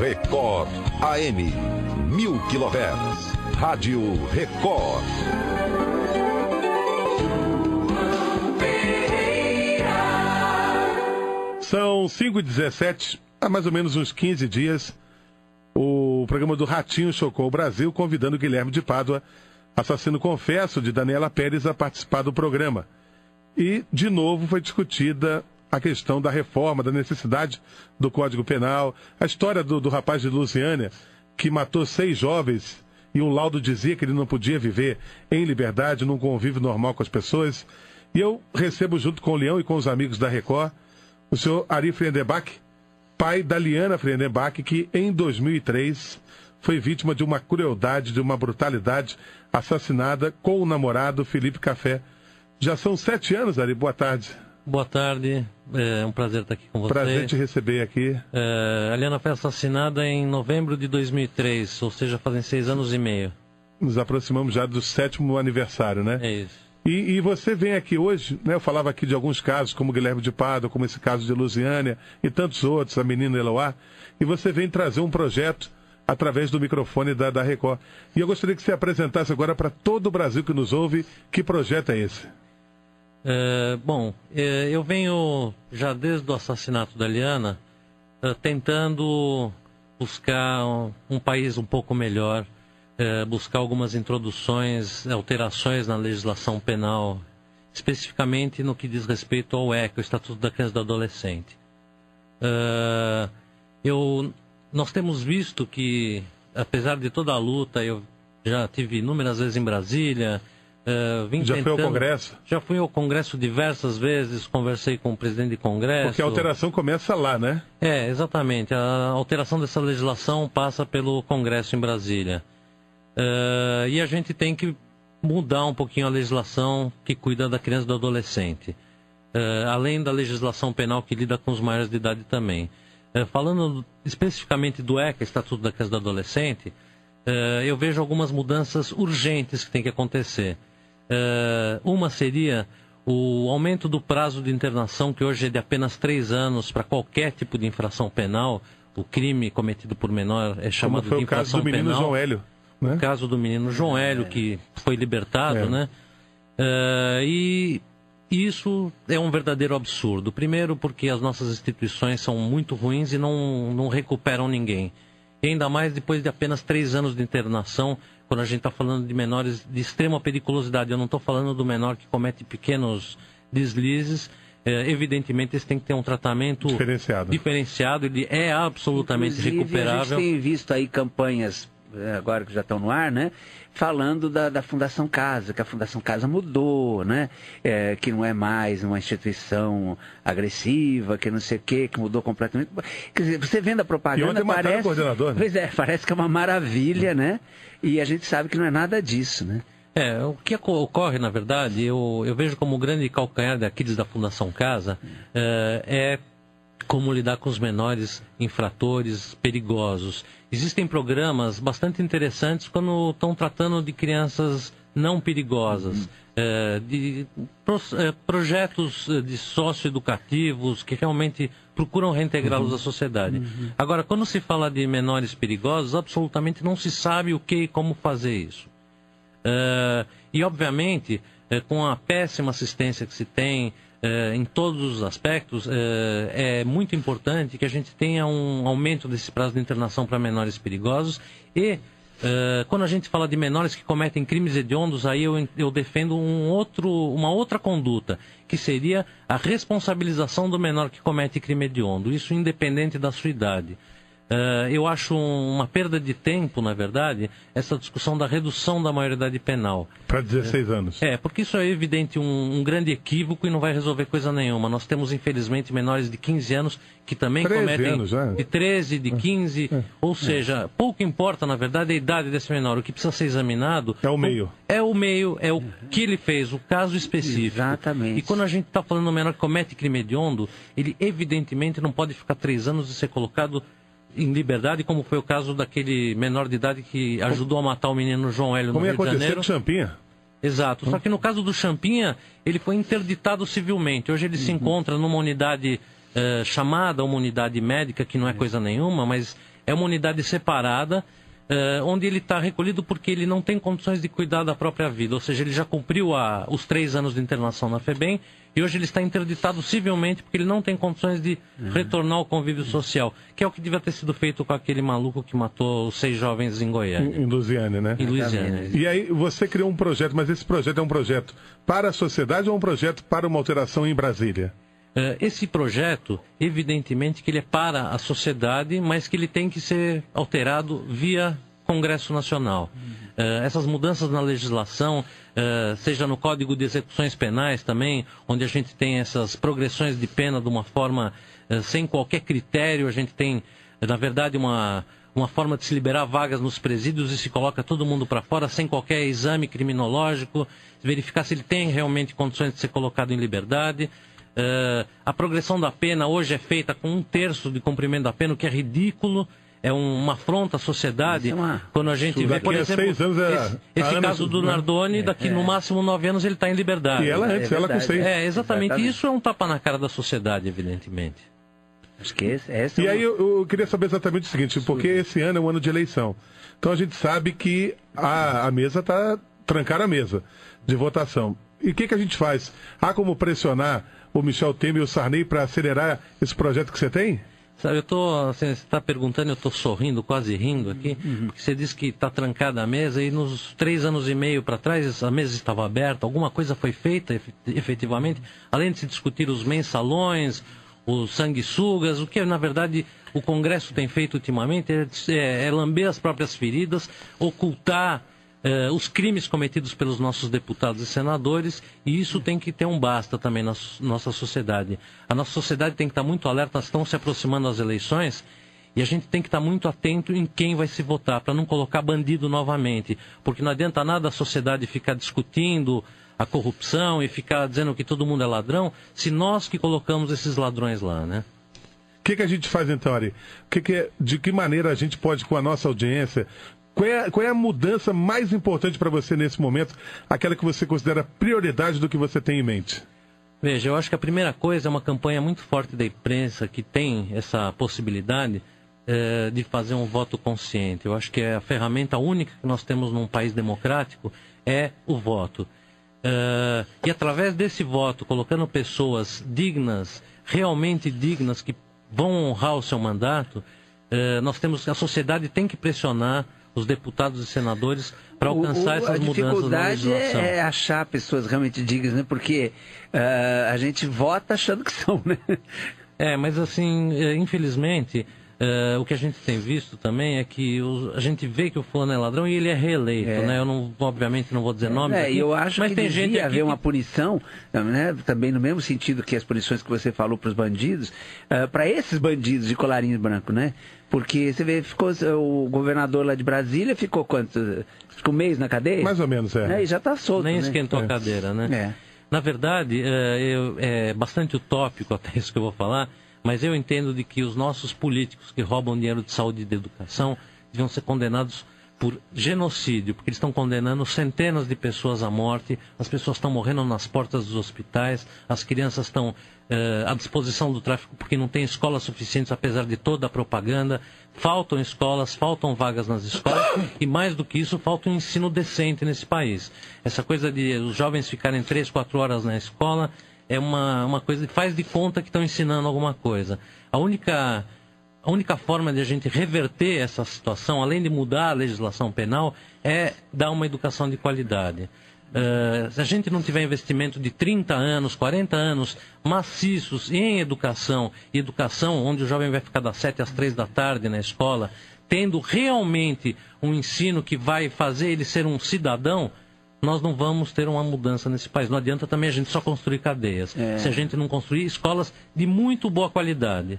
Record AM, 1000 kHz. Rádio Record. São 5h17, há mais ou menos uns 15 dias, o programa do Ratinho chocou o Brasil, convidando Guilherme de Pádua, assassino confesso de Daniela Pérez, a participar do programa. E, de novo, foi discutida a questão da reforma, da necessidade do Código Penal, a história do rapaz de Lusiânia, que matou 6 jovens, e um laudo dizia que ele não podia viver em liberdade, num convívio normal com as pessoas. E eu recebo, junto com o Leão e com os amigos da Record, o senhor Ari Friedenbach, pai da Liana Friedenbach, que em 2003 foi vítima de uma crueldade, de uma brutalidade, assassinada com o namorado Felipe Café. Já são 7 anos, Ari. Boa tarde. Boa tarde, é um prazer estar aqui com você. Prazer te receber aqui. A Liana foi assassinada em novembro de 2003, ou seja, fazem 6 anos e meio. Nos aproximamos já do 7º aniversário, né? É isso. E você vem aqui hoje, né? Eu falava aqui de alguns casos, como Guilherme de Pádua, como esse caso de Lusiânia e tantos outros, a menina Eloá, e você vem trazer um projeto através do microfone da Record. E eu gostaria que você apresentasse agora para todo o Brasil que nos ouve, que projeto é esse? Eu venho já desde o assassinato da Liana tentando buscar um país um pouco melhor, buscar algumas introduções, alterações na legislação penal, especificamente no que diz respeito ao ECA, o Estatuto da Criança e do Adolescente. Nós temos visto que, apesar de toda a luta, eu já tive inúmeras vezes em Brasília. Foi ao Congresso? Já fui ao Congresso diversas vezes, conversei com o presidente de Congresso. Porque a alteração começa lá, né? Exatamente. A alteração dessa legislação passa pelo Congresso em Brasília. E a gente tem que mudar um pouquinho a legislação que cuida da criança e do adolescente. Além da legislação penal que lida com os maiores de idade também. Falando especificamente do ECA, Estatuto da Criança e do Adolescente, eu vejo algumas mudanças urgentes que tem que acontecer. Uma seria o aumento do prazo de internação, que hoje é de apenas 3 anos para qualquer tipo de infração penal. O crime cometido por menor é chamado de infração penal. O caso do menino João Hélio, né? O caso do menino João Hélio, que foi libertado, né? E isso é um verdadeiro absurdo. Primeiro porque as nossas instituições são muito ruins e não recuperam ninguém. E ainda mais depois de apenas 3 anos de internação, quando a gente está falando de menores de extrema periculosidade. Eu não estou falando do menor que comete pequenos deslizes. Evidentemente, eles têm que ter um tratamento diferenciado. Ele é absolutamente recuperável. A gente tem visto aí campanhas, agora que já estão no ar, né? Falando da Fundação Casa, que a Fundação Casa mudou, né? Que não é mais uma instituição agressiva, que não sei o quê, que mudou completamente. Quer dizer, você vendo a propaganda, parece... O coordenador, né? Pois é, parece que é uma maravilha, né? E a gente sabe que não é nada disso, né? O que ocorre, na verdade, eu vejo como o grande calcanhar de Aquiles da Fundação Casa é como lidar com os menores infratores perigosos. Existem programas bastante interessantes quando estão tratando de crianças não perigosas, de projetos de socioeducativos que realmente procuram reintegrá-los à sociedade. Agora, quando se fala de menores perigosos, absolutamente não se sabe o que e como fazer isso. E, obviamente, com a péssima assistência que se tem em todos os aspectos, é muito importante que a gente tenha um aumento desse prazo de internação para menores perigosos. E, quando a gente fala de menores que cometem crimes hediondos, aí eu defendo uma outra conduta, que seria a responsabilização do menor que comete crime hediondo, isso independente da sua idade. Eu acho uma perda de tempo, na verdade, essa discussão da redução da maioridade penal. Para 16 anos. Porque isso é evidente um grande equívoco e não vai resolver coisa nenhuma. Nós temos, infelizmente, menores de 15 anos que também cometem... anos, de 13, de 15... Ou seja, pouco importa, na verdade, a idade desse menor. O que precisa ser examinado... É o meio. É o que ele fez, o caso específico. Exatamente. E quando a gente está falando do menor que comete crime hediondo, ele evidentemente não pode ficar 3 anos e ser colocado em liberdade, como foi o caso daquele menor de idade que ajudou a matar o menino João Hélio no Rio de Janeiro. Como ia acontecer com Champinha? Exato. Só que no caso do Champinha, ele foi interditado civilmente. Hoje ele se encontra numa unidade chamada uma unidade médica, que não é coisa nenhuma, mas é uma unidade separada, onde ele está recolhido porque ele não tem condições de cuidar da própria vida. Ou seja, ele já cumpriu os 3 anos de internação na FEBEM e hoje ele está interditado civilmente porque ele não tem condições de retornar ao convívio social, que é o que devia ter sido feito com aquele maluco que matou os 6 jovens em Goiânia. Em Lusiânia, né? Em Lusiânia. E aí você criou um projeto, mas esse projeto é um projeto para a sociedade ou um projeto para uma alteração em Brasília? Esse projeto, evidentemente que ele é para a sociedade, mas que ele tem que ser alterado via Congresso Nacional. Essas mudanças na legislação, seja no Código de Execuções Penais também, onde a gente tem essas progressões de pena de uma forma sem qualquer critério, a gente tem, na verdade, uma forma de se liberar vagas nos presídios e se coloca todo mundo para fora sem qualquer exame criminológico, verificar se ele tem realmente condições de ser colocado em liberdade. A progressão da pena hoje é feita com 1/3 de cumprimento da pena, o que é ridículo, é uma afronta à sociedade. Quando a gente vê, por exemplo, esse caso do Nardoni, daqui no máximo 9 anos ele está em liberdade. E ela antes, ela com 6. Exatamente. Exatamente. Isso é um tapa na cara da sociedade, evidentemente. Acho que esse E aí eu queria saber exatamente o seguinte, porque esse ano é um ano de eleição. Então a gente sabe que a mesa está trancada, a mesa de votação. E o que a gente faz? Há como pressionar o Michel Temer e o Sarney para acelerar esse projeto que você tem? Sabe, você está perguntando, eu estou sorrindo, quase rindo aqui, porque você disse que está trancada a mesa e nos 3 anos e meio para trás a mesa estava aberta, alguma coisa foi feita efetivamente, além de se discutir os mensalões, os sanguessugas, o que na verdade o Congresso tem feito ultimamente é lamber as próprias feridas, ocultar os crimes cometidos pelos nossos deputados e senadores, e isso tem que ter um basta também na nossa sociedade. A nossa sociedade tem que estar muito alerta, nós estamos se aproximando das eleições, e a gente tem que estar muito atento em quem vai se votar, para não colocar bandido novamente, porque não adianta nada a sociedade ficar discutindo a corrupção e ficar dizendo que todo mundo é ladrão, se nós que colocamos esses ladrões lá, né? O que a gente faz então, Ari? De que maneira a gente pode, com a nossa audiência, qual é a mudança mais importante para você nesse momento, aquela que você considera prioridade do que você tem em mente? Veja, eu acho que a primeira coisa é uma campanha muito forte da imprensa que tem essa possibilidade de fazer um voto consciente. Eu acho que a ferramenta única que nós temos num país democrático é o voto. E através desse voto, colocando pessoas dignas, realmente dignas, que vão honrar o seu mandato, a sociedade tem que pressionar os deputados e senadores para alcançar essas mudanças na legislação. A dificuldade é achar pessoas realmente dignas, né? Porque a gente vota achando que são, né? Mas assim, infelizmente, o que a gente tem visto também é que a gente vê que o fulano é ladrão e ele é reeleito, né? Eu obviamente não vou dizer nomes aqui, eu acho mas que tem gente haver uma punição, né? Também no mesmo sentido que as punições que você falou para os bandidos, para esses bandidos de colarinho branco, né? Porque você vê, o governador lá de Brasília ficou quanto? Ficou um mês na cadeia? Mais ou menos, E já está solto, nem né? esquentou a cadeira, né? Na verdade, é bastante utópico até isso que eu vou falar, mas eu entendo de que os nossos políticos que roubam dinheiro de saúde e de educação deviam ser condenados por genocídio, porque eles estão condenando centenas de pessoas à morte, as pessoas estão morrendo nas portas dos hospitais, as crianças estão à disposição do tráfico porque não tem escolas suficientes, apesar de toda a propaganda, faltam escolas, faltam vagas nas escolas e mais do que isso, falta um ensino decente nesse país. Essa coisa de os jovens ficarem 3, 4 horas na escola é uma coisa que faz de conta que estão ensinando alguma coisa. A única forma de a gente reverter essa situação, além de mudar a legislação penal, é dar uma educação de qualidade. Se a gente não tiver investimento de 30 anos, 40 anos maciços em educação onde o jovem vai ficar das 7 às 3 da tarde na escola, tendo realmente um ensino que vai fazer ele ser um cidadão, nós não vamos ter uma mudança nesse país. Não adianta também a gente só construir cadeias, se a gente não construir escolas de muito boa qualidade.